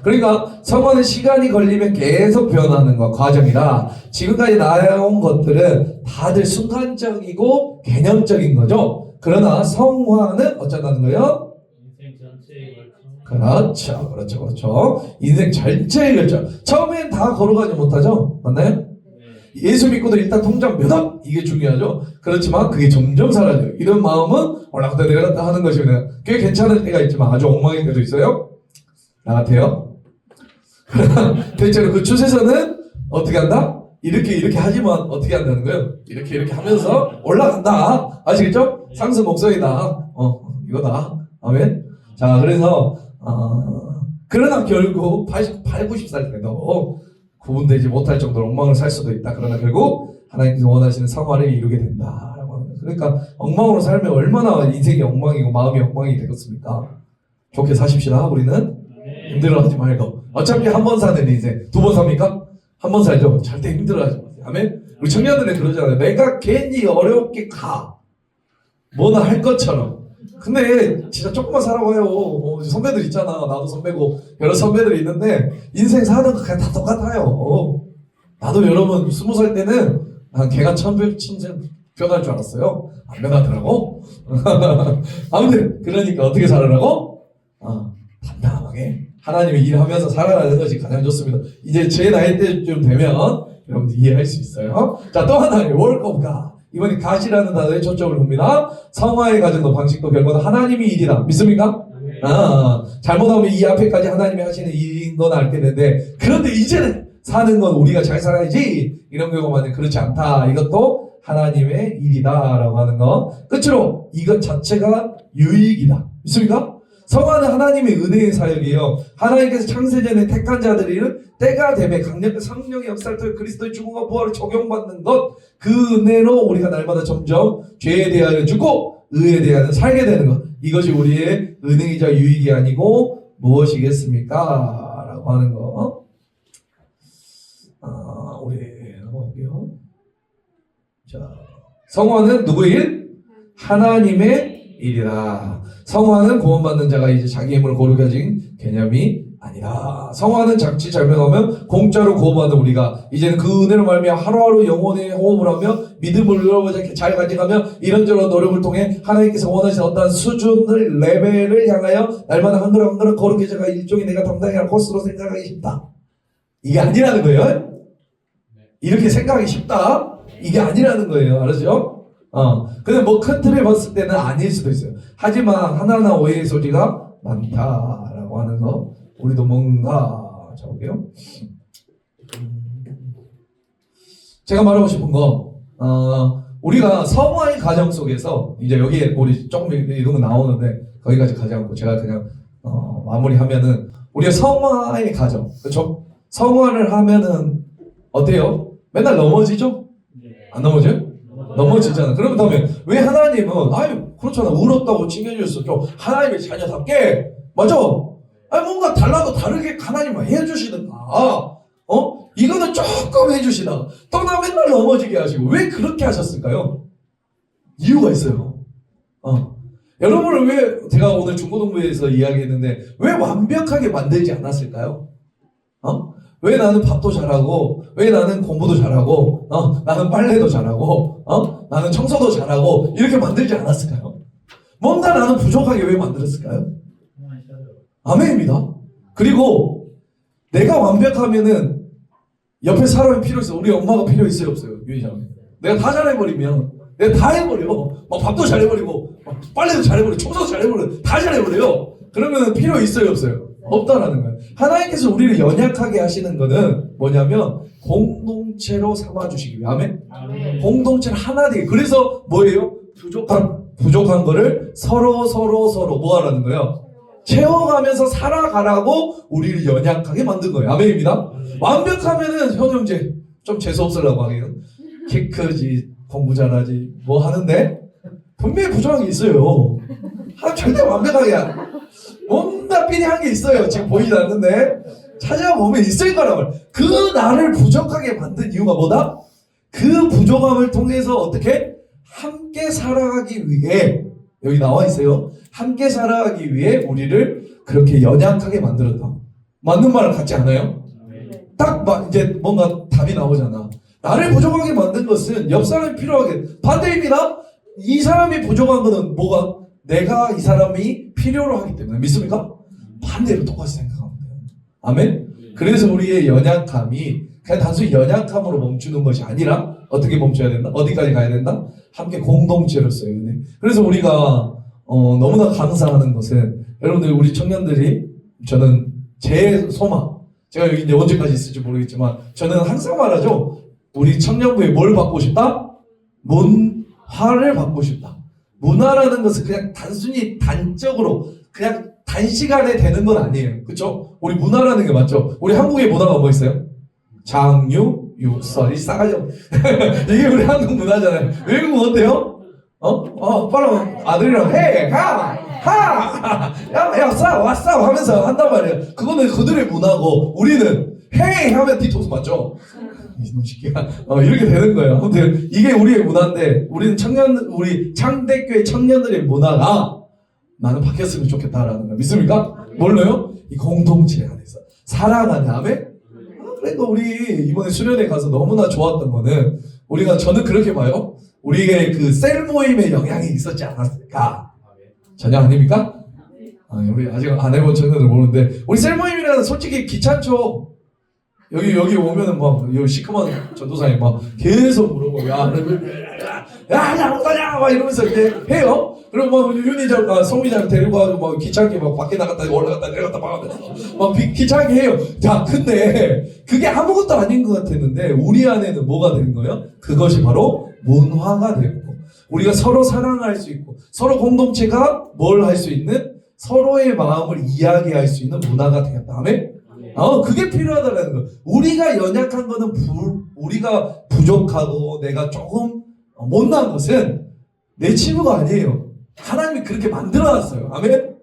그러니까 성화는 시간이 걸리면 계속 변하는 거 과정이라, 지금까지 나온 것들은 다들 순간적이고 개념적인 거죠. 그러나 성화는 어쩌다는 거예요? 인생 전체에 걸쳐. 그렇죠. 인생 전체에 걸쳐. 처음엔 다 걸어가지 못하죠. 맞나요? 예수 믿고도 일단 통장 몇 억? 이게 중요하죠. 그렇지만 그게 점점 사라져요. 이런 마음은 올라갔다 내려갔다 하는 것이면 꽤 괜찮은 때가 있지만 아주 엉망일 때도 있어요. 나 같아요. 대체로 그 추세선은 어떻게 한다? 이렇게 하지만 어떻게 한다는 거예요? 이렇게 하면서 올라간다. 아시겠죠? 상승 목소리다. 이거다. 아멘. 자, 그래서 그러나 결국 88, 90살 때도 구분되지 못할 정도로 엉망을 살 수도 있다. 그러나 결국 하나님께서 원하시는 성화를 이루게 된다라고 하는 거예요. 그러니까 엉망으로 살면 얼마나 인생이 엉망이고 마음이 엉망이 되겠습니까? 좋게 사십시다. 우리는 힘들어하지 말고. 어차피 한 번 사는 인생, 두 번 삽니까? 한 번 살죠. 절대 힘들어하지 마세요. 아멘. 우리 청년들은 그러잖아요. 내가 괜히 어렵게 뭐나 할 것처럼. 근데 진짜 조금만 살아봐요. 선배들 있잖아. 나도 선배고 여러 선배들이 있는데 인생 사는 거 그냥 다 똑같아요. 나도 여러분 20살 때는 난 개가 천생 변할 줄 알았어요. 안 변하더라고. 아무튼 그러니까 어떻게 살아라고? 담담하게 하나님의 일하면서 살아가는 것이 가장 좋습니다. 이제 제 나이 때쯤 되면 여러분들 이해할 수 있어요. 자, 또 하나 work of God. 이번에 가시라는 단어에 초점을 둡니다. 성화의 과정도 방식도 결과도 하나님의 일이다. 믿습니까? 잘못하면 이 앞에까지 하나님이 하시는 일인 건 알게 되는데, 그런데 이제는 사는 건 우리가 잘 살아야지, 이런 경우만은 그렇지 않다. 이것도 하나님의 일이다라고 하는 거. 끝으로 이것 자체가 유익이다. 믿습니까? 성화는 하나님의 은혜의 사역이에요. 하나님께서 창세전에 택한 자들이는 때가 되면 강력한 성령의 역사를 통해 그리스도의 죽음과 부활을 적용받는 것, 그 은혜로 우리가 날마다 점점 죄에 대하여 죽고 의에 대하여 살게 되는 것, 이것이 우리의 은행이자 유익이 아니고 무엇이겠습니까? 라고 하는 거. 우리 한번 볼게요. 자, 성화는 누구의 일? 하나님의 일이라. 성화는 구원받는 자가 이제 자기 힘으로 고르게 가진 개념이 아니라, 성화는 장치 잘못하면 공짜로 구원받는 우리가 이제는 그 은혜로 말미암아 하루하루 영혼의 호흡을 하며 믿음을 이렇게 잘 가져가며 이런저런 노력을 통해 하나님께서 원하시는 어떤 수준을 레벨을 향하여 날마다 한 걸음 한 걸음 거룩히 제가 일종의 내가 담당해야 할 코스로 생각하기 쉽다. 이게 아니라는 거예요. 이렇게 생각하기 쉽다. 이게 아니라는 거예요. 알았죠? 근데 뭐 큰 틀을 봤을 때는 아닐 수도 있어요. 하지만 하나하나 오해의 소리가 많다라고 하는 거, 우리도 뭔가, 자 볼게요. 제가 말하고 싶은 거, 우리가 성화의 가정 속에서, 이제 여기에 우리 조금 이런 거 나오는데, 거기까지 가지 않고 제가 그냥, 마무리하면은, 우리가 성화의 가정, 그쵸? 성화를 하면은, 어때요? 맨날 넘어지죠? 안 넘어져요? 넘어지잖아. 그러면 다음에, 왜 하나님은, 아유, 그렇잖아. 의롭다고 칭해주셨어. 좀 하나님의 자녀답게, 맞아? 아니, 뭔가 달라도 다르게 하나님은 해주시든가, 이거는 조금 해주시다가 또 나 맨날 넘어지게 하시고 왜 그렇게 하셨을까요? 이유가 있어요. 여러분을 왜 제가 오늘 중고등부에서 이야기했는데 왜 완벽하게 만들지 않았을까요? 왜 나는 밥도 잘하고 왜 나는 공부도 잘하고 나는 빨래도 잘하고 나는 청소도 잘하고 이렇게 만들지 않았을까요? 뭔가 나는 부족하게 왜 만들었을까요? 아멘입니다. 그리고 내가 완벽하면은 옆에 사람이 필요 있어. 우리 엄마가 필요 있어요, 없어요? 유희장. 내가 다 잘해버리면, 내가 다 해버려. 막 밥도 잘해버리고, 막 빨래도 잘해버리고, 청소도 잘해버리고, 다 잘해버려요. 그러면 필요 있어요, 없어요? 없다라는 거예요. 하나님께서 우리를 연약하게 하시는 거는 뭐냐면, 공동체로 삼아주시기 위해. 아멘? 공동체를 하나 되게. 그래서 뭐예요? 부족한 거를 서로 뭐 하라는 거예요? 채워가면서 살아가라고 우리를 연약하게 만든 거예요. 아멘입니다. 완벽하면은 형제 좀 재수없으려고 하기는 키 크지 공부 잘하지 뭐 하는데 분명히 부족한 게 있어요. 절대 완벽하게 뭔가 삐리한 게 있어요. 지금 보이지 않는데 찾아보면 있을 거란 말이에요. 그 나를 부족하게 만든 이유가 뭐다? 그 부족함을 통해서 어떻게 함께 살아가기 위해 여기 나와 있어요. 함께 살아가기 위해 우리를 그렇게 연약하게 만들었다. 맞는 말 같지 않아요? 딱 이제 뭔가 답이 나오잖아. 나를 부족하게 만든 것은 옆 사람이 필요하게. 반대입니다. 이 사람이 부족한 거는 뭐가? 내가 이 사람이 필요로 하기 때문에. 믿습니까? 반대로 똑같이 생각하면 돼요. 아멘? 그래서 우리의 연약함이 그냥 단순히 연약함으로 멈추는 것이 아니라 어떻게 멈춰야 된다? 어디까지 가야 된다? 함께 공동체로서요. 그래서 우리가 너무나 감사하는 것은 여러분들 우리 청년들이 저는 제 소망 제가 여기 이제 언제까지 있을지 모르겠지만 저는 항상 말하죠. 우리 청년부에 뭘 받고 싶다? 문화를 받고 싶다. 문화라는 것은 그냥 단순히 단적으로 그냥 단시간에 되는 건 아니에요. 그렇죠? 우리 문화라는 게 맞죠? 우리 한국의 문화가 뭐 있어요? 장유, 육설, 이 싸가지 이게 우리 한국 문화잖아요. 외국은 어때요? 빨리 아들이랑 해, 야, 왔어 하면서 한단 말이에요. 그거는 그들의 문화고 우리는 해 하면 뒤통수 맞죠? 이놈 새끼가 이렇게 되는 거예요. 아무튼 이게 우리의 문화인데 우리 창대교회 청년들의 문화가 나는 바뀌었으면 좋겠다라는 거 믿습니까? 뭘로요? 이 공동체 안에서 사랑하는 다음에 그러니까 우리 이번에 수련회 가서 너무나 좋았던 거는 저는 그렇게 봐요. 우리의 그 셀 모임의 영향이 있었지 않았을까? 전혀 아닙니까? 우리 아직 안 해본 청년들 모르는데 우리 셀 모임이라는 솔직히 귀찮죠. 여기 오면은 막 여기 시커먼 전도사님 막 계속 물어보고 야 못하냐 막 이러면서 이렇게 해요. 그럼 막 윤희장, 성미장 데리고 가서 막 귀찮게 막 밖에 나갔다 올라갔다 내려갔다 막 귀찮게 해요. 자, 근데 그게 아무것도 아닌 것 같았는데 우리 안에는 뭐가 되는 거예요? 그것이 바로 문화가 되고 우리가 서로 사랑할 수 있고 서로 공동체가 뭘 할 수 있는 서로의 마음을 이야기할 수 있는 문화가 되었다. 아멘? 그게 필요하다는 거. 우리가 연약한 거는 우리가 부족하고 내가 조금 못난 것은 내 친구가 아니에요. 하나님이 그렇게 만들어놨어요. 아멘?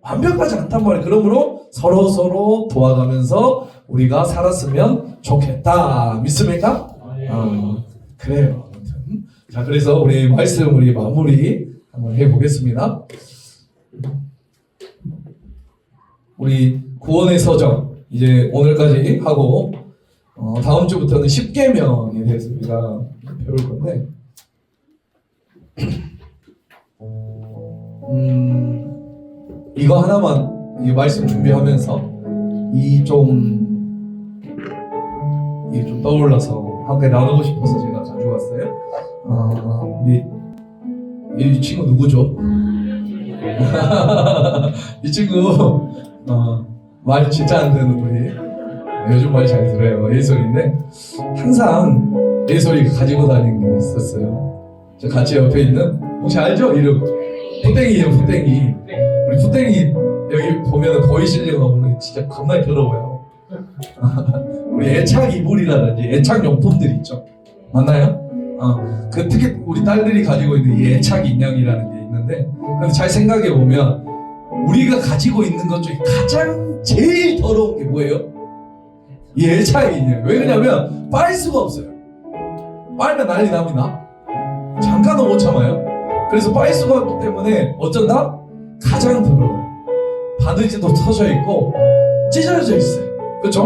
완벽하지 않단 말이에요. 그러므로 서로 도와가면서 우리가 살았으면 좋겠다. 믿습니까? 그래요. 아무튼. 자, 그래서 우리 말씀 우리 마무리 한번 해보겠습니다. 우리 구원의 서정 이제 오늘까지 하고 다음 주부터는 10계명에 대해서 우리가 배울 건데 이거 하나만 이 말씀 준비하면서 이게 좀 떠올라서 함께 나누고 싶어서 제가 가져왔어요. 이 친구 누구죠? 이 친구 말 진짜 안 되는 우리 요즘 말 잘 들어요. 예솔인데 항상 예솔이가 가지고 다니는 게 있었어요. 저 같이 옆에 있는 혹시 알죠? 이름 푸땡이에요. 푸땡이. 우리 푸땡이 여기 보면 보이시려고 보면 진짜 겁나 더러워요. 우리 애착 이불이라든지 애착 용품들 있죠. 맞나요? 그 특히 우리 딸들이 가지고 있는 이 애착 인형이라는 게 있는데, 근데 잘 생각해 보면 우리가 가지고 있는 것 중에 가장 제일 더러운 게 뭐예요? 이 애착 인형. 왜 그러냐면 빨 수가 없어요. 빨면 난리 납니다. 잠깐은 못 참아요. 그래서 빨 수가 없기 때문에 어쩐다? 가장 더러워요. 바느질도 터져 있고 찢어져 있어요. 그렇죠?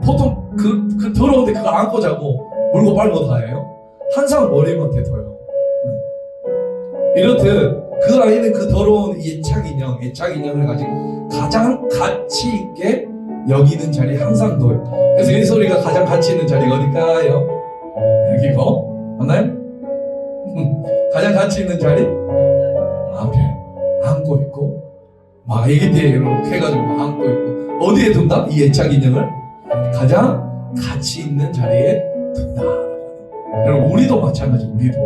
보통 그 더러운데 그거 안고 자고 물고 빨고 다 해요. 항상 머리만 대둬요. 이렇듯 그 아이는 그 더러운 애착 인형을 가지고 가장 가치 있게 여기는 자리에 항상 놓여요. 그래서 예솔이가 가장 가치 있는 자리가 어딜까요? 여기고, 맞나요? 가장 가치 있는 자리? 앞에 안고 있고, 막 애기 때 이렇게 해가지고 막 안고 있고, 어디에 둔다? 이 애착 인형을 가장 가치 있는 자리에 둔다. 여러분, 우리도 마찬가지. 우리도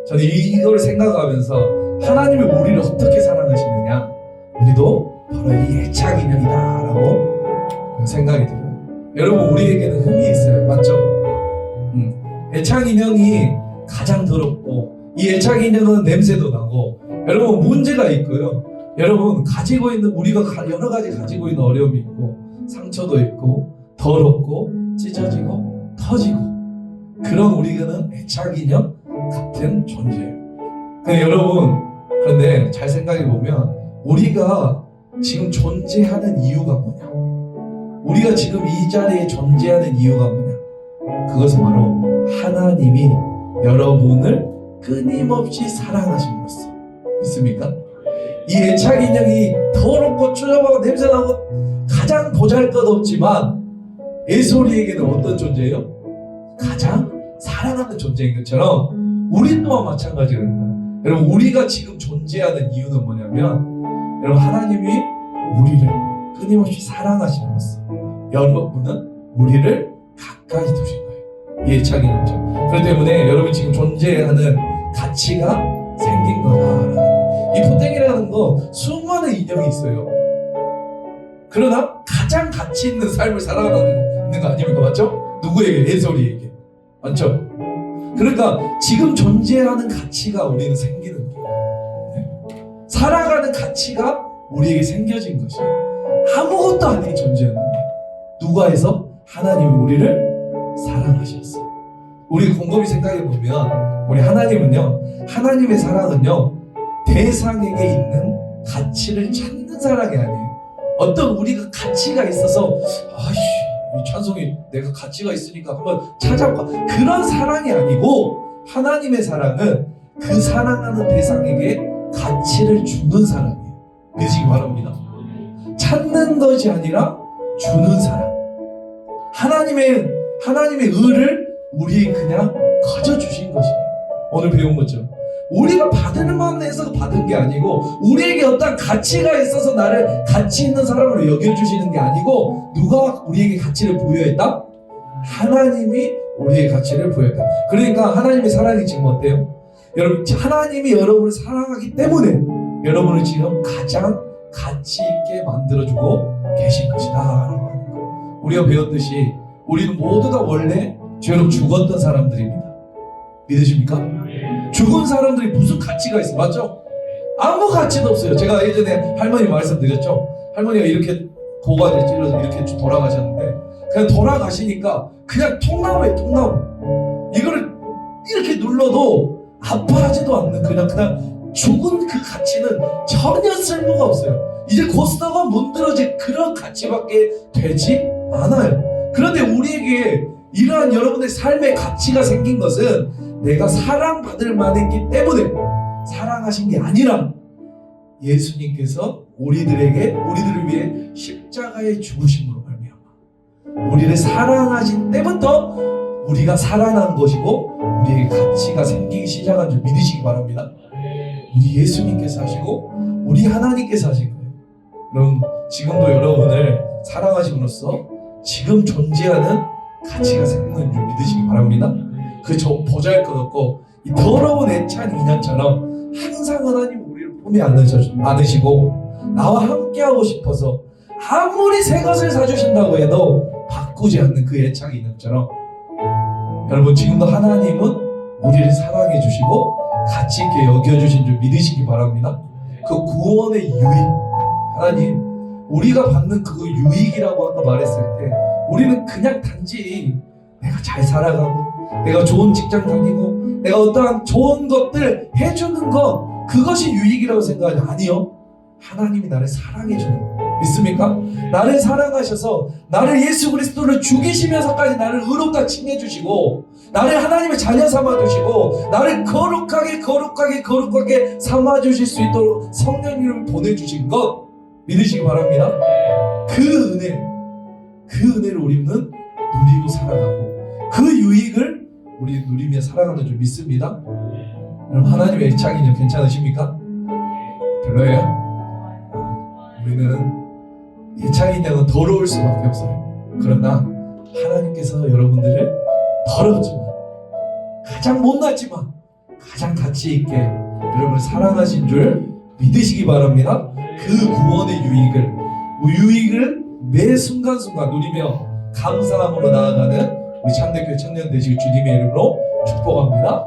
저는 이걸 생각하면서 하나님이 우리를 어떻게 사랑하시느냐, 우리도 바로 이 애착 인형이다라고 생각이 들어요. 여러분, 우리에게는 흠이 있어요. 맞죠? 애착 인형이 가장 더럽고, 이 애착 인형은 냄새도 나고, 여러분 문제가 있고요. 여러분 가지고 있는, 우리가 여러 가지 가지고 있는 어려움이 있고, 상처도 있고, 더럽고, 찢어지고, 터지고, 그런 우리는 애착 인형 같은 존재예요. 근데 여러분, 그런데 잘 생각해 보면 우리가 지금 존재하는 이유가 뭐냐? 우리가 지금 이 자리에 존재하는 이유가 뭐냐? 그것은 바로 하나님이 여러분을 끊임없이 사랑하심으로써. 믿습니까? 이 애착 인형이 더럽고 추잡하고 냄새나고 가장 보잘것없지만 예솔이에게는 어떤 존재예요? 가장 사랑하는 존재인 것처럼 우리 또한 마찬가지라는 거예요. 여러분, 우리가 지금 존재하는 이유는 뭐냐면, 여러분, 하나님이 우리를 끊임없이 사랑하심으로써 여러분은 우리를 가까이 두신 거예요. 이 애착이 있죠. 그렇기 때문에 여러분 지금 존재하는 가치가 생긴 거다라는 거예요. 이 푸땡이라는 거 수많은 인형이 있어요. 그러나 가장 가치 있는 삶을 살아가는 거 아닙니까? 맞죠? 누구에게? 예솔이에게. 맞죠? 그러니까 지금 존재하는 가치가 우리는 생기는 거예요. 네. 살아가는 가치가 우리에게 생겨진 것이에요. 아무것도 아니게 존재하는 거예요. 누가 해서? 하나님이 우리를 사랑하셨어. 우리 곰곰이 생각해 보면 우리 하나님은요, 하나님의 사랑은요, 대상에게 있는 가치를 찾는 사랑이 아니에요. 어떤 우리가 가치가 있어서 이 찬송이 내가 가치가 있으니까 한번 찾아볼까, 그런 사랑이 아니고, 하나님의 사랑은 그 사랑하는 대상에게 가치를 주는 사랑이에요. 믿으시기 바랍니다. 찾는 것이 아니라 주는 사랑. 하나님의 의를 우리에게 그냥 가져 주신 것이에요. 오늘 배운 것처럼 우리가 받을 만해서 받은 게 아니고, 우리에게 어떤 가치가 있어서 나를 가치 있는 사람으로 여겨주시는 게 아니고, 누가 우리에게 가치를 부여했다? 하나님이 우리의 가치를 부여했다. 그러니까 하나님의 사랑이 지금 어때요? 여러분, 하나님이 여러분을 사랑하기 때문에 여러분을 지금 가장 가치 있게 만들어주고 계신 것이다. 우리가 배웠듯이 우리는 모두 다 원래 죄로 죽었던 사람들입니다. 믿으십니까? 죽은 사람들이 무슨 가치가 있어? 맞죠? 아무 가치도 없어요. 제가 예전에 할머니 말씀드렸죠. 할머니가 이렇게 고관을 찔러서 이렇게 돌아가셨는데, 그냥 돌아가시니까 그냥 통나무예요. 통나무. 이거를 이렇게 눌러도 아파하지도 않는 그냥 죽은 그 가치는 전혀 쓸모가 없어요. 이제 곧 썩어 문드러질 그런 가치밖에 되지 않아요. 그런데 우리에게 이러한 여러분의 삶의 가치가 생긴 것은 내가 사랑받을 만했기 때문에 사랑하신 게 아니라, 예수님께서 우리들을 위해 십자가에 죽으심으로 말미암아 우리를 사랑하신 때부터 우리가 살아난 것이고, 우리에게 가치가 생기기 시작한 줄 믿으시기 바랍니다. 우리 예수님께서 하시고 우리 하나님께서 하신 거예요. 그럼 지금도 여러분을 사랑하심으로써 지금 존재하는 가치가 생기는 줄 믿으시기 바랍니다. 그 보잘것없고 이 더러운 애찬 인연처럼 항상 하나님 우리를 품에 안으시고 나와 함께하고 싶어서 아무리 새 것을 사주신다고 해도 바꾸지 않는 그 애착 인연처럼 여러분 지금도 하나님은 우리를 사랑해 주시고 가치 있게 여겨주신 줄 믿으시기 바랍니다. 그 구원의 유익, 하나님 우리가 받는 그 유익이라고 아까 말했을 때 우리는 그냥 단지 내가 잘 살아가고 내가 좋은 직장 다니고 내가 어떠한 좋은 것들 해주는 것 그것이 유익이라고 생각하냐? 아니요. 하나님이 나를 사랑해 주는 거 믿습니까? 나를 사랑하셔서 나를 예수 그리스도를 죽이시면서까지 나를 의롭다 칭해 주시고 나를 하나님의 자녀 삼아 주시고 나를 거룩하게 삼아 주실 수 있도록 성령님을 보내주신 것 믿으시기 바랍니다. 그 은혜를 우리는 누리고 살아가고 그 유익을 우리 누리며 살아가는 줄 믿습니다. 여러분 하나님의 애착이냐 괜찮으십니까? 별로예요? 우리는 애착이냐는 더러울 수밖에 없어요. 그러나 하나님께서 여러분들을 더럽지만 가장 못났지만 가장 가치 있게 여러분을 사랑하신 줄 믿으시기 바랍니다. 그 구원의 유익을 매 순간순간 누리며 감사함으로 나아가는 우리 참되교회 청년 되시길 주님의 이름으로 축복합니다.